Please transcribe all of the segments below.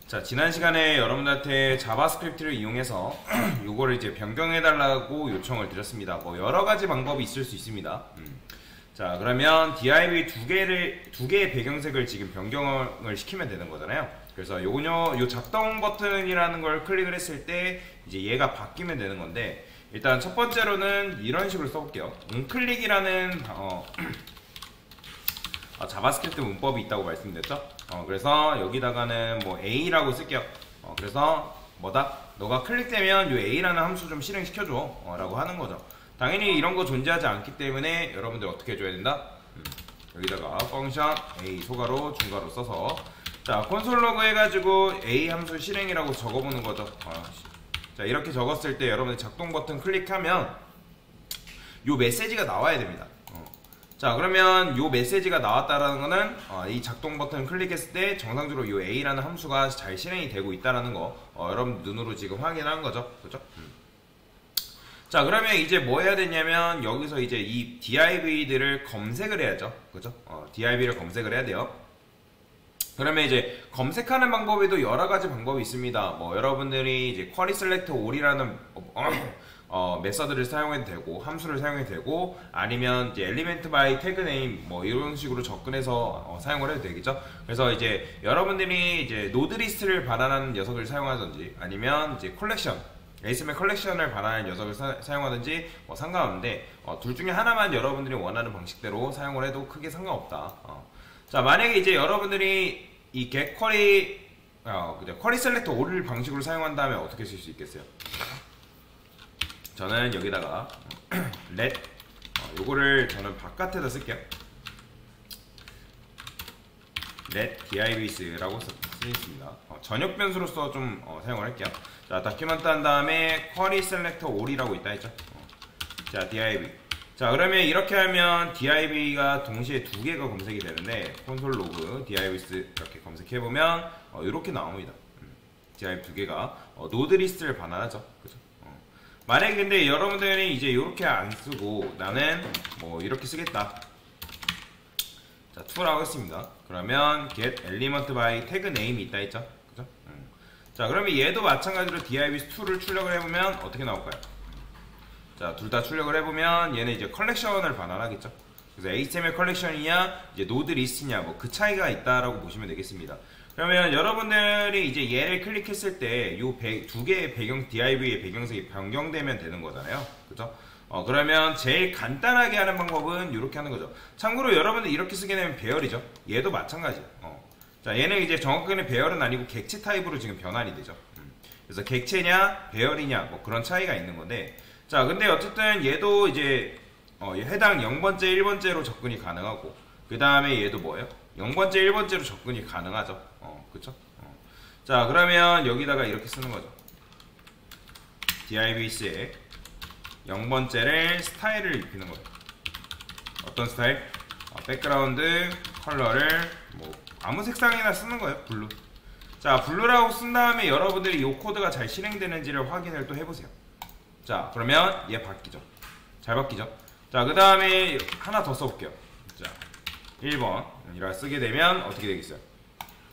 자, 지난 시간에 여러분들한테 자바스크립트를 이용해서 요거를 이제 변경해달라고 요청을 드렸습니다. 뭐 여러가지 방법이 있을 수 있습니다. 자, 그러면 div 두 개의 배경색을 지금 변경을 시키면 되는 거잖아요. 그래서 요건요, 요 작동 버튼이라는 걸 클릭을 했을 때 이제 얘가 바뀌면 되는 건데, 일단 첫 번째로는 이런 식으로 써볼게요. onClick이라는 자바스크립트 문법이 있다고 말씀드렸죠. 그래서 여기다가는 뭐 A라고 쓸게요. 그래서 뭐다? 너가 클릭되면 요 A라는 함수 좀 실행시켜줘 라고 하는 거죠. 당연히 이런 거 존재하지 않기 때문에 여러분들 어떻게 해줘야 된다? 여기다가 펑션 A 소가로 중괄호 써서 자 콘솔 로그 해가지고 A 함수 실행이라고 적어보는 거죠. 자 이렇게 적었을 때 여러분들 작동 버튼 클릭하면 요 메시지가 나와야 됩니다. 자 그러면 요 메시지가 나왔다라는 거는 이 작동 버튼 클릭했을 때 정상적으로 요 A라는 함수가 잘 실행이 되고 있다라는 거 여러분 눈으로 지금 확인한 거죠. 그죠? 자 그러면 이제 뭐 해야 되냐면 여기서 이제 이 div들을 검색을 해야죠. 그죠? div를 검색을 해야 돼요. 그러면 이제 검색하는 방법에도 여러 가지 방법이 있습니다. 뭐 여러분들이 이제 query select all이라는 메서드를 사용해도 되고 함수를 사용해도 되고 아니면 이제 element by tag name 뭐 이런 식으로 접근해서 사용을 해도 되겠죠. 그래서 이제 여러분들이 이제 노드 리스트를 반환하는 녀석을 사용하든지 아니면 이제 컬렉션 HTML 컬렉션을 반환하는 녀석을 사용하든지 뭐 상관없는데 둘 중에 하나만 여러분들이 원하는 방식대로 사용을 해도 크게 상관없다. 자 만약에 이제 여러분들이 이 get query query select all 방식으로 사용한다면 어떻게 쓸 수 있겠어요? 저는 여기다가 let 요거를 저는 바깥에다 쓸게요. let divs라고 쓰겠습니다. 전역 변수로서 좀 사용을 할게요. 자 다큐멘트 한 다음에 query select all이라고 있다 했죠. 자 div 자 그러면 이렇게 하면 div가 동시에 두 개가 검색이 되는데 콘솔 로그 divs 이렇게 검색해보면 이렇게 나옵니다. div 두 개가 노드 리스트를 반환하죠. 그죠? 만약에 근데 여러분들이 이제 이렇게 안 쓰고 나는 뭐 이렇게 쓰겠다. 자, to라고 했습니다. 그러면 get element by tag name이 있다 했죠. 그죠? 자, 그러면 얘도 마찬가지로 divs2를 출력을 해보면 어떻게 나올까요? 자, 둘 다 출력을 해보면 얘는 이제 컬렉션을 반환하겠죠. 그래서 HTML 컬렉션이냐, 이제 노드 리스트냐, 뭐 그 차이가 있다라고 보시면 되겠습니다. 그러면 여러분들이 이제 얘를 클릭했을 때 요 두 개의 div의 배경색이 변경되면 되는 거잖아요. 그죠? 그러면 제일 간단하게 하는 방법은 이렇게 하는 거죠. 참고로 여러분들 이렇게 쓰게 되면 배열이죠. 얘도 마찬가지예요. 자, 얘는 이제 정확하게는 배열은 아니고 객체 타입으로 지금 변환이 되죠. 그래서 객체냐, 배열이냐, 뭐 그런 차이가 있는 건데, 자, 근데 어쨌든 얘도 이제 해당 0번째, 1번째로 접근이 가능하고, 그 다음에 얘도 뭐예요? 0번째, 1번째로 접근이 가능하죠. 그쵸? 자, 그러면 여기다가 이렇게 쓰는 거죠. divs에 0번째를 스타일을 입히는 거예요. 어떤 스타일? 백그라운드, 컬러를 뭐 아무 색상이나 쓰는 거예요. 블루. 자, 블루라고 쓴 다음에 여러분들이 이 코드가 잘 실행되는지를 확인을 또 해보세요. 자, 그러면 얘 바뀌죠. 잘 바뀌죠. 자, 그 다음에 하나 더 써볼게요. 자, 1번 이라 쓰게 되면 어떻게 되겠어요?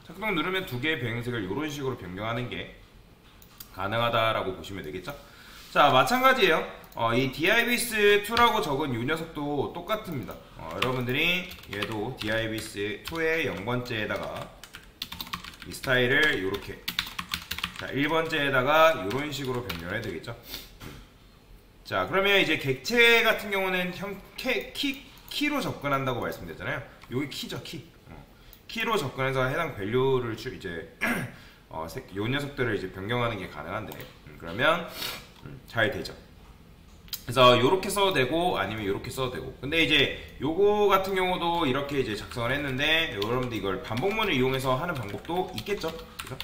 작동 누르면 두 개의 배경색을 이런 식으로 변경하는 게 가능하다라고 보시면 되겠죠? 자, 마찬가지예요. 이 divs2라고 적은 이 녀석도 똑같습니다. 여러분들이 얘도 divs2의 0번째에다가 이 스타일을 이렇게 자, 1번째에다가 이런 식으로 변경을 해야 되겠죠? 자, 그러면 이제 객체 같은 경우는 키로 접근한다고 말씀드렸잖아요. 여기 키죠, 키. 키로 접근해서 해당 밸류를 이제 요 녀석들을 이제 변경하는 게 가능한데 그러면 잘 되죠. 그래서 요렇게 써도 되고 아니면 요렇게 써도 되고 근데 이제 요거 같은 경우도 이렇게 이제 작성을 했는데 여러분들 이걸 반복문을 이용해서 하는 방법도 있겠죠. 그죠?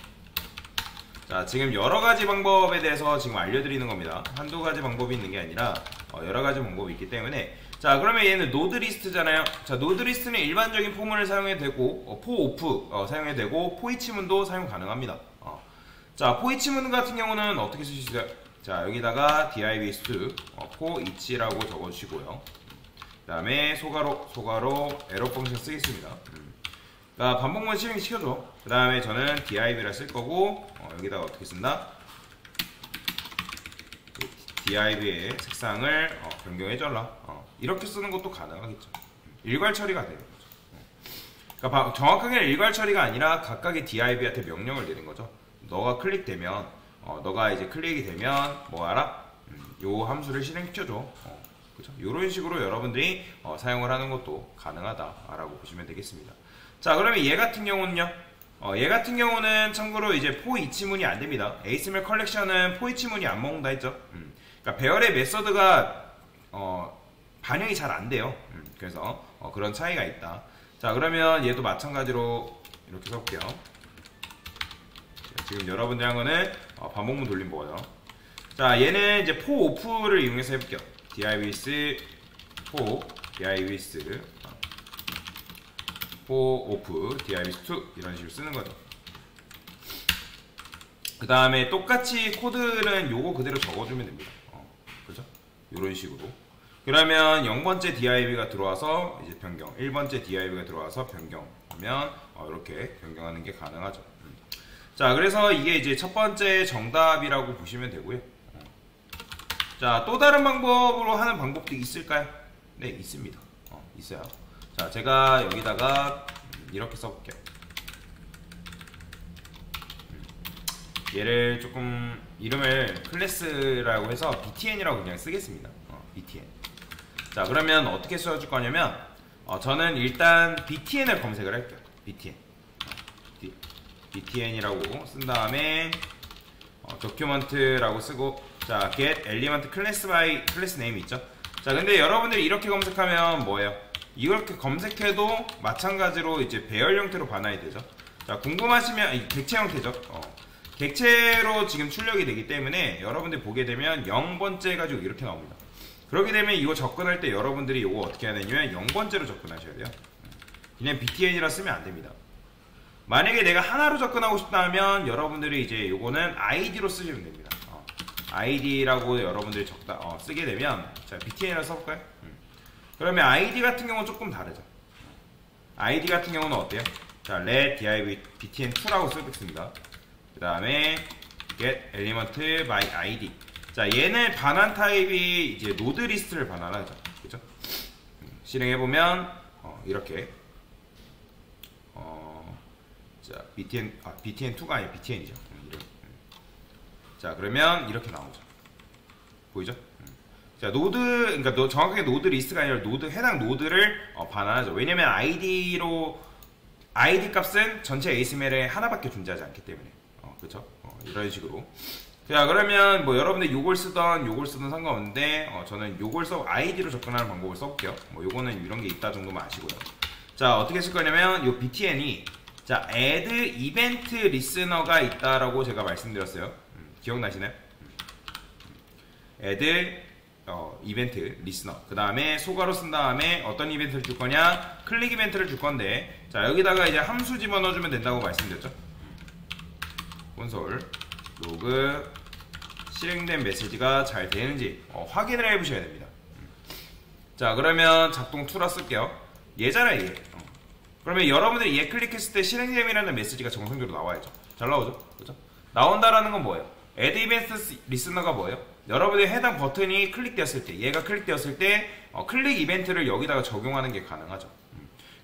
자, 지금 여러가지 방법에 대해서 지금 알려드리는 겁니다. 한두 가지 방법이 있는 게 아니라 여러가지 방법이 있기 때문에 자, 그러면 얘는 노드 리스트잖아요. 자, 노드 리스트는 일반적인 포문을 사용해도 되고 포오프 사용해도 되고 포이치문도 사용 가능합니다. 자, 포이치문 같은 경우는 어떻게 쓰실 수 있어요? 자, 여기다가 divs2 포이치라고 적어주시고요. 그 다음에 소가로 에러 펑션 쓰겠습니다. 반복문 실행 시켜줘. 그 다음에 저는 div라 쓸 거고, 여기다가 어떻게 쓴다? div의 색상을 변경해줘라. 이렇게 쓰는 것도 가능하겠죠. 일괄 처리가 되는 거죠. 그러니까 정확하게 일괄 처리가 아니라 각각의 div한테 명령을 내린 거죠. 너가 클릭되면, 너가 이제 클릭이 되면 뭐 알아? 요 함수를 실행시켜줘. 그죠? 이런 식으로 여러분들이 사용을 하는 것도 가능하다라고 보시면 되겠습니다. 자, 그러면 얘 같은 경우는요. 얘 같은 경우는 참고로 이제 for each문이 안 됩니다. ASML 컬렉션은 for each문이 안 먹는다 했죠. 그러니까 배열의 메서드가 반영이 잘 안 돼요. 그래서 그런 차이가 있다. 자, 그러면 얘도 마찬가지로 이렇게 써볼게요. 지금 여러분들 한 거는 반복문 돌림 거죠. 자, 얘는 이제 for off를 이용해서 해볼게요. div for div for off div2 이런 식으로 쓰는 거죠. 그 다음에 똑같이 코드는 요거 그대로 적어주면 됩니다. 그죠? 이런 식으로. 그러면 0번째 div가 들어와서 이제 변경, 1번째 div가 들어와서 변경하면 이렇게 변경하는 게 가능하죠. 자, 그래서 이게 이제 첫 번째 정답이라고 보시면 되고요. 자, 또 다른 방법으로 하는 방법도 있을까요? 네, 있습니다. 있어요. 자, 제가 여기다가 이렇게 써볼게요. 얘를 조금 이름을 클래스라고 해서 btn이라고 그냥 쓰겠습니다. btn. 자, 그러면 어떻게 써줄 거냐면 저는 일단 btn을 검색을 할게요. btn. btn이라고 쓴 다음에 document라고 쓰고, 자, get element class by class name 있죠. 자, 근데 여러분들이 이렇게 검색하면 뭐예요? 이렇게 검색해도 마찬가지로 이제 배열 형태로 반환이 되죠. 자, 궁금하시면 객체 형태죠. 객체로 지금 출력이 되기 때문에 여러분들 보게 되면 0번째 해가지고 이렇게 나옵니다. 그렇게 되면 이거 접근할 때 여러분들이 이거 어떻게 해야 되냐면 0번째로 접근하셔야 돼요. 그냥 btn이라 쓰면 안 됩니다. 만약에 내가 하나로 접근하고 싶다면 여러분들이 이제 요거는 id로 쓰시면 됩니다. id라고 여러분들이 쓰게 되면, 자, btn이라 써볼까요? 그러면 id 같은 경우는 조금 다르죠. id 같은 경우는 어때요? 자, let div btn2라고 쓰겠습니다. 그 다음에 get element by id. 자, 얘는 반환 타입이 이제 노드 리스트를 반환하죠. 그죠? 실행해보면 이렇게 자, btn2가 아니라 btn이죠. 자, 그러면 이렇게 나오죠. 보이죠? 자, 노드, 그러니까 정확하게 노드 리스트가 아니라 해당 노드를 반환하죠. 왜냐면 ID 값은 전체 ASML에 하나밖에 존재하지 않기 때문에. 그렇죠? 이런 식으로. 자, 그러면 뭐 여러분들 요걸 쓰던 상관없는데 저는 요걸 ID로 접근하는 방법을 써볼게요. 뭐 요거는 이런 게 있다 정도만 아시고요. 자, 어떻게 쓸 거냐면 요 btn이, 자, add event listener가 있다라고 제가 말씀드렸어요. 기억나시나요? add event listener. 그 다음에 소괄호 쓴 다음에 어떤 이벤트를 줄 거냐? 클릭 이벤트를 줄 건데, 자, 여기다가 이제 함수 집어넣어주면 된다고 말씀드렸죠. 콘솔 로그 실행된 메시지가 잘 되는지 확인을 해보셔야 됩니다. 자, 그러면 작동 투라 쓸게요. 얘잖아요, 얘. 그러면 여러분들이 얘 클릭했을 때 실행됨이라는 메시지가 정상적으로 나와야죠. 잘 나오죠? 그죠? 나온다라는 건 뭐예요? add event listener가 뭐예요? 여러분의 해당 버튼이 클릭되었을 때, 얘가 클릭되었을 때 클릭 이벤트를 여기다가 적용하는 게 가능하죠.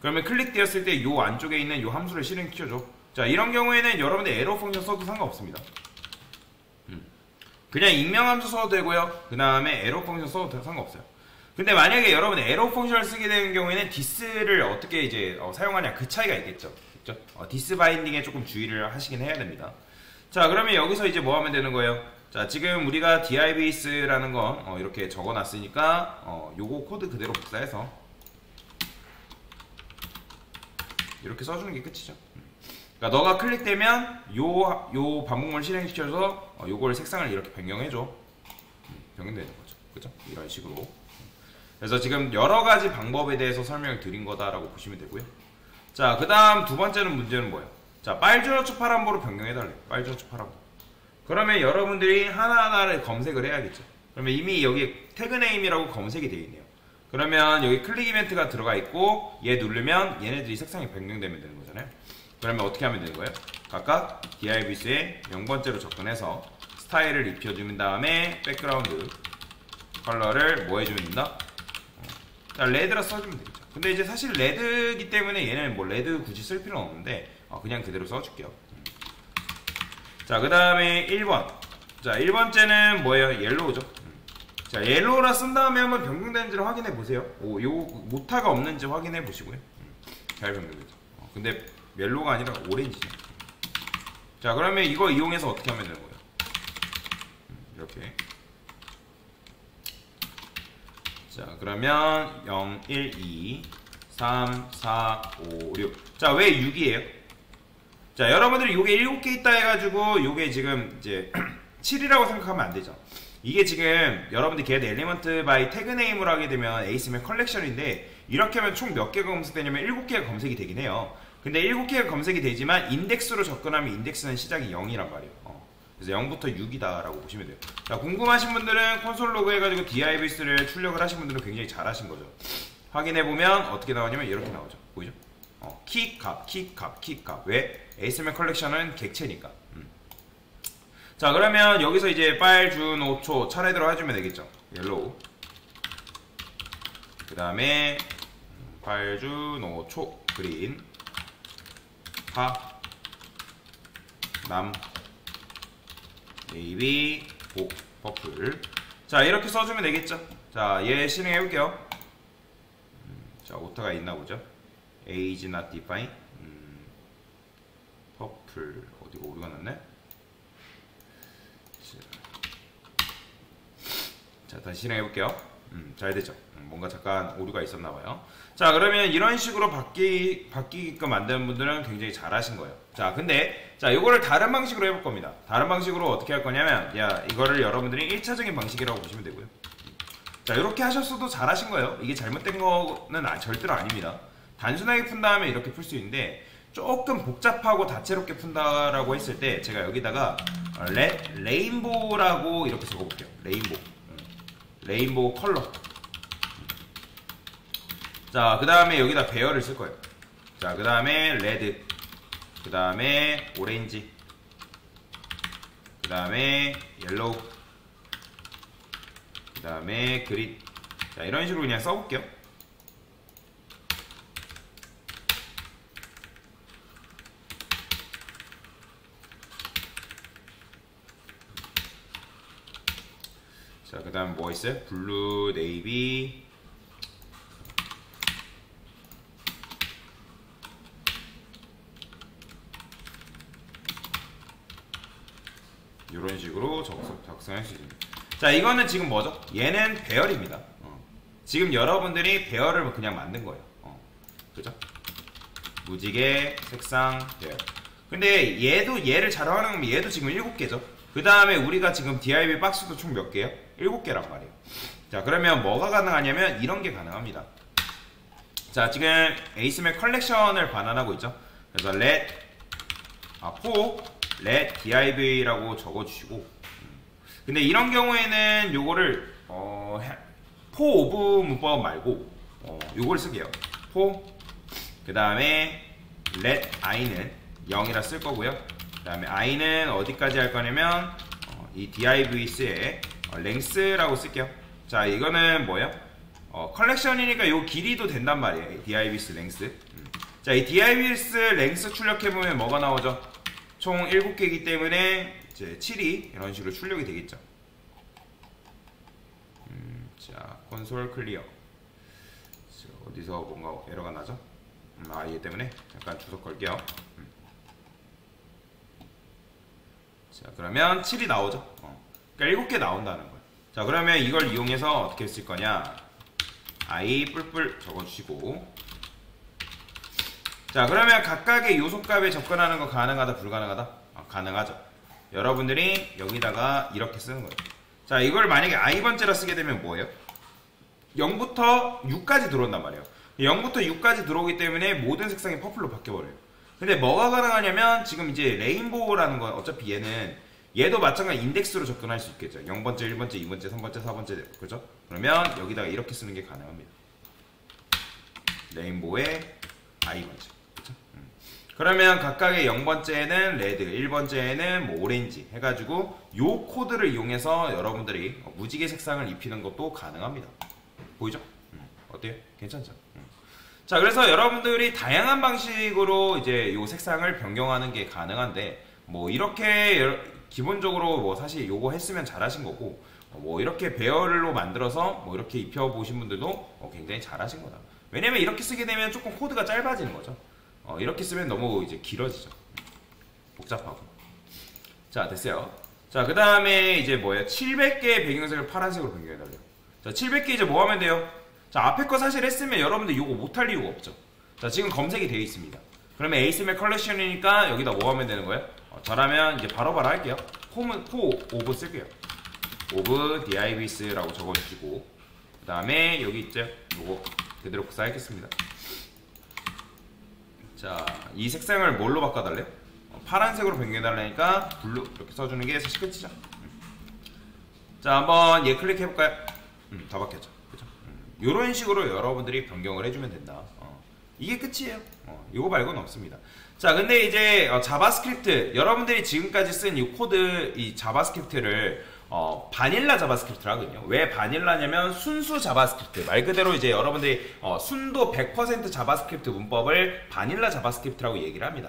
그러면 클릭되었을 때 요 안쪽에 있는 요 함수를 실행시켜줘. 자, 이런 경우에는 여러분들 에러 펑션 써도 상관없습니다. 그냥 익명함수 써도 되고요. 그 다음에 에러 펑션 써도 상관없어요. 근데 만약에 여러분 에러 펑션을 쓰게 되는 경우에는 디스를 어떻게 이제 사용하냐, 그 차이가 있겠죠. 그렇죠? 디스 바인딩에 조금 주의를 하시긴 해야 됩니다. 자, 그러면 여기서 이제 뭐 하면 되는 거예요? 자, 지금 우리가 dibase라는 건 이렇게 적어놨으니까 요거 코드 그대로 복사해서 이렇게 써주는 게 끝이죠. 그러니까 너가 클릭되면 요 반복문을 실행시켜서 요걸 색상을 이렇게 변경해줘. 변경되는 거죠. 그죠? 이런 식으로. 그래서 지금 여러 가지 방법에 대해서 설명을 드린 거다라고 보시면 되고요. 자, 그 다음 두 번째는 문제는 뭐예요? 자, 파일주어츠 파람보로 변경해달래요. 파일주어츠 파람보. 그러면 여러분들이 하나하나를 검색을 해야겠죠. 그러면 이미 여기 태그네임이라고 검색이 되어 있네요. 그러면 여기 클릭 이벤트가 들어가 있고 얘 누르면 얘네들이 색상이 변경되면 되는 거잖아요. 그러면 어떻게 하면 되는 거예요? 각각 DIBS에 0번째로 접근해서 스타일을 입혀주는 다음에 백그라운드 컬러를 뭐 해주면 된다? 자, 레드라 써주면 되겠죠. 근데 이제 사실 레드이기 때문에 얘는 뭐 레드 굳이 쓸 필요는 없는데 그냥 그대로 써줄게요. 자, 그 다음에 1번. 자, 1번째는 뭐예요? 옐로우죠. 자, 옐로우라 쓴 다음에 한번 변경되는지를 확인해 보세요. 요 모타가 없는지 확인해 보시고요. 잘 변경되죠. 근데 옐로우가 아니라 오렌지죠. 자, 그러면 이거 이용해서 어떻게 하면 되는 거예요? 이렇게. 자, 그러면 0, 1, 2, 3, 4, 5, 6. 자, 왜 6이에요? 자, 여러분들이 요게 7개 있다 해가지고 요게 지금 이제 7이라고 생각하면 안 되죠. 이게 지금 여러분들 get element by tag name으로 하게 되면 ASML 컬렉션인데 이렇게 하면 총 몇 개가 검색되냐면 7개가 검색이 되긴 해요. 근데 7개가 검색이 되지만 인덱스로 접근하면 인덱스는 시작이 0이란 말이에요. 그래서 0부터 6이다 라고 보시면 돼요. 자, 궁금하신 분들은 콘솔 로그 해가지고 DIBS를 출력을 하신 분들은 굉장히 잘하신 거죠. 확인해보면 어떻게 나오냐면 이렇게 나오죠. 보이죠? 키값, 키값, 키값. 왜? ASML 컬렉션은 객체니까. 자, 그러면 여기서 이제 파일 준 5초 차례대로 해주면 되겠죠. 옐로우. 그 다음에 파일 준 5초 그린, 파, 남, 네이비, 복, 퍼플. 자, 이렇게 써주면 되겠죠. 자, 얘 실행해 볼게요. 자, 오타가 있나 보죠. age not define. 퍼플 어디가 오류가 났네. 자, 다시 실행해 볼게요. 잘 됐죠. 뭔가 잠깐 오류가 있었나 봐요. 자, 그러면 이런 식으로 바뀌게끔 만드는 분들은 굉장히 잘하신 거예요. 자, 근데 자, 이거를 다른 방식으로 해볼 겁니다. 다른 방식으로 어떻게 할 거냐면, 이거를 여러분들이 1차적인 방식이라고 보시면 되고요. 자, 이렇게 하셨어도 잘하신 거예요. 이게 잘못된 거는 절대로 아닙니다. 단순하게 푼 다음에 이렇게 풀 수 있는데 조금 복잡하고 다채롭게 푼다라고 했을 때 제가 여기다가 레인보우라고 이렇게 적어볼게요. 레인보우 컬러. 자, 그 다음에 여기다 배열을 쓸 거예요. 자, 그 다음에 레드, 그 다음에 오렌지, 그 다음에 옐로우, 그 다음에 그린. 자, 이런 식으로 그냥 써볼게요. 자, 그 다음 뭐 있어요? 블루, 네이비, 이런 식으로 작성할 수 있습니다. 자, 이거는 지금 뭐죠? 얘는 배열입니다. 지금 여러분들이 배열을 그냥 만든 거예요. 그죠? 무지개, 색상, 배열. 근데 얘를 잘 활용하면 얘도 지금 7개죠. 그 다음에 우리가 지금 DIB 박스도 총 몇 개요? 7개란 말이에요. 자, 그러면 뭐가 가능하냐면 이런 게 가능합니다. 자, 지금 ASML 컬렉션을 반환하고 있죠. 그래서 let div라고 적어주시고, 근데 이런 경우에는 요거를 for of 문법 말고 요걸 쓸게요. for, 그 다음에 let i는 0이라 쓸 거고요. 그 다음에 i는 어디까지 할 거냐면 이 divs의 length라고 쓸게요. 자, 이거는 뭐예요? 컬렉션이니까 요 길이도 된단 말이에요. divs length. 자, 이 divs length 출력해보면 뭐가 나오죠? 총 7개이기 때문에 이제 7이 이런 식으로 출력이 되겠죠. 자, 콘솔 클리어. 자, 어디서 뭔가 에러가 나죠? 얘 때문에 잠깐 주석 걸게요. 자, 그러면 7이 나오죠. 그러니까 7개 나온다는 거예요. 자, 그러면 이걸 이용해서 어떻게 쓸 거냐? i 뿔뿔 적어주시고, 자, 그러면 각각의 요소값에 접근하는 거 가능하다, 불가능하다? 가능하죠. 여러분들이 여기다가 이렇게 쓰는 거예요. 자, 이걸 만약에 i번째라 쓰게 되면 뭐예요? 0부터 6까지 들어온단 말이에요. 0부터 6까지 들어오기 때문에 모든 색상이 퍼플로 바뀌어버려요. 근데 뭐가 가능하냐면 지금 이제 레인보우라는 건 어차피 얘도 마찬가지 인덱스로 접근할 수 있겠죠. 0번째, 1번째, 2번째, 3번째, 4번째, 그죠? 그러면 여기다가 이렇게 쓰는 게 가능합니다. 레인보우의 i번째. 그러면 각각의 0번째는 레드, 1번째는 뭐 오렌지 해가지고 요 코드를 이용해서 여러분들이 무지개 색상을 입히는 것도 가능합니다. 보이죠? 어때요? 괜찮죠? 자, 그래서 여러분들이 다양한 방식으로 이제 요 색상을 변경하는 게 가능한데, 뭐 이렇게 기본적으로 뭐 사실 요거 했으면 잘하신 거고, 뭐 이렇게 배열로 만들어서 뭐 이렇게 입혀보신 분들도 굉장히 잘하신 거다. 왜냐면 이렇게 쓰게 되면 조금 코드가 짧아지는 거죠. 이렇게 쓰면 너무 이제 길어지죠. 복잡하고. 자, 됐어요. 자, 그 다음에 이제 뭐예요? 700개의 배경색을 파란색으로 변경해달래요. 자, 700개 이제 뭐 하면 돼요? 자, 앞에 거 사실 했으면 여러분들 이거 못할 이유가 없죠. 자, 지금 검색이 되어 있습니다. 그러면 ASMR 컬렉션이니까 여기다 뭐 하면 되는 거예요? 저라면 이제 바로바로 할게요. 포 오브 쓸게요. 오브 divs라고 적어주시고, 그 다음에 여기 있죠? 요거 그대로 복사하겠습니다. 자, 이 색상을 뭘로 바꿔달래요? 파란색으로 변경해달라니까 블루 이렇게 써주는 게 사실 끝이죠. 자, 한번 얘 클릭해볼까요? 다 바뀌었죠. 그죠? 요런 식으로 여러분들이 변경을 해주면 된다. 이게 끝이에요. 이거 말고는 없습니다. 자, 근데 이제 자바스크립트, 여러분들이 지금까지 쓴 이 코드, 이 자바스크립트를 바닐라 자바스크립트라거든요. 왜 바닐라냐면 순수 자바스크립트, 말 그대로 이제 여러분들이 순도 100% 자바스크립트 문법을 바닐라 자바스크립트라고 얘기를 합니다.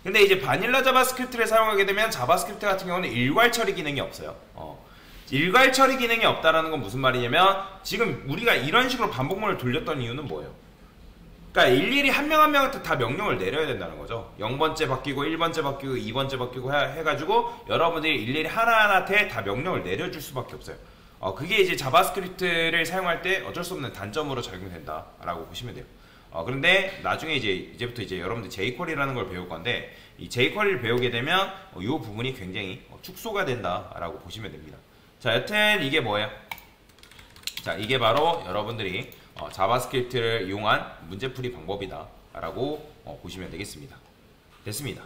근데 이제 바닐라 자바스크립트를 사용하게 되면 자바스크립트 같은 경우는 일괄 처리 기능이 없어요. 일괄 처리 기능이 없다라는 건 무슨 말이냐면, 지금 우리가 이런 식으로 반복문을 돌렸던 이유는 뭐예요? 그러니까 일일이 한 명 한 명한테 다 명령을 내려야 된다는 거죠. 0번째 바뀌고 1번째 바뀌고 2번째 바뀌고 해가지고 여러분들이 일일이 하나하나한테 다 명령을 내려줄 수밖에 없어요. 그게 이제 자바스크립트를 사용할 때 어쩔 수 없는 단점으로 작용된다라고 보시면 돼요. 그런데 나중에 이제부터 이제 여러분들 jQuery라는 걸 배울 건데, 이 jQuery를 배우게 되면 이 부분이 굉장히 축소가 된다라고 보시면 됩니다. 자, 여튼 이게 뭐예요? 자, 이게 바로 여러분들이 자바스크립트를 이용한 문제풀이 방법이다 라고 보시면 되겠습니다. 됐습니다.